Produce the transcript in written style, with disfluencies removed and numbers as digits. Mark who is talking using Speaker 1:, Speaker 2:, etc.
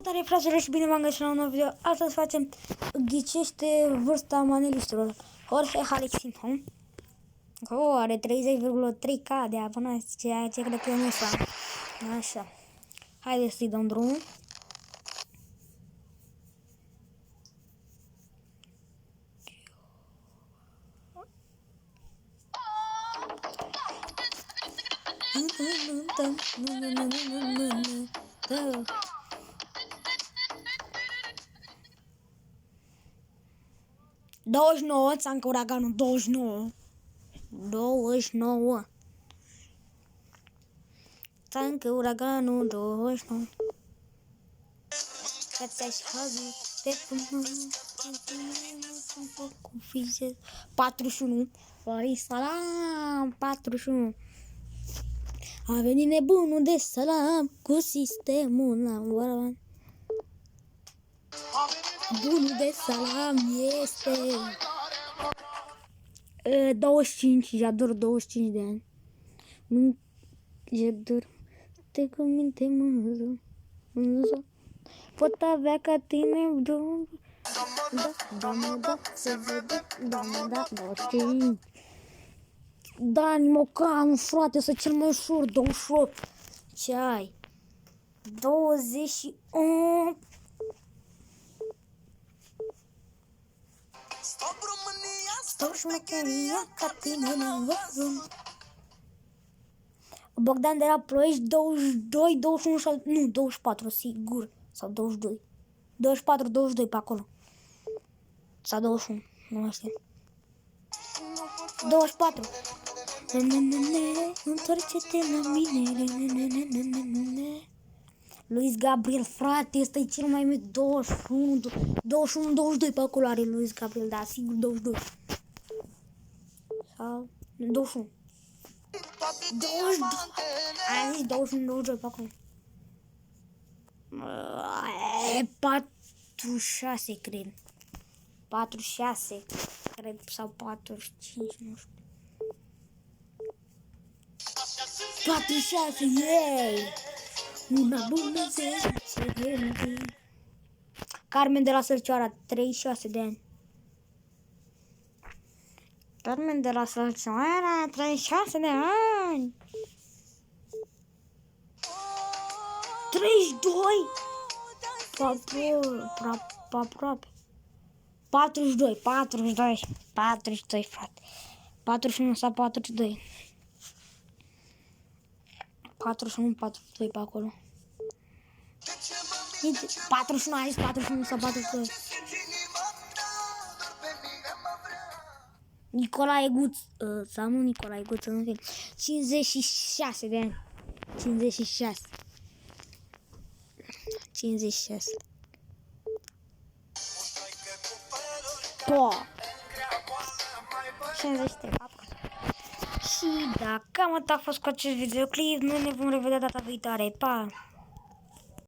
Speaker 1: Salutare fraților și bine v-am găsit la un nou video. Astăzi facem ghicește vârsta maneliștilor. Jorge Alexinho. Are 30,3k de abonați, ceea ce cred că eu nu știu. Așa. Haideți să-i dăm drumul. Țancă uraganul 29. Țancă uraganul 29. Că-ți-aș hazi de până cu fișe 41. Fai salam 41. A venit nebunul de salam cu sistemul la volan. Bunul de salam este 25, Jador 25 de ani. Jador, te cu minte mânză. Pot avea ca tine, da, se vede, da, știi. Dani Mocanu, frate, să cel mai ușor, 28. Ce ai? 21. Stop șmecheria, ca tine n-am văzut. Bogdan de la Ploiești, 22, 21 sau... Nu, 24, sigur. Sau 22. 24, 22 pe acolo. Sau 21, nu mai știu. 24. Întoarce-te la mine. Luis Gabriel, frate, ăsta e cel mai mic. 21, 22 pe acolo are Luis Gabriel, da, sigur 22. Sau 21. 22. Ai zis 21, 22 pe acolo. 46, cred. 46, cred, sau 45, nu știu. 46, yay! Una bună zi. Carmen de la Sălcioara, 36 de ani. Carmen de la Sălcioara, 36 de ani. 32. Aproape. 42, frate. 41 sau 42. 41, 42 pe acolo. 41, a zis 41 sau 42. Nicolae Guț, sau nu Nicolae Guț, nu știu. 56 de ani. 56. 53. Și dacă cam atât a fost cu acest videoclip, noi ne vom revedea data viitoare. Pa!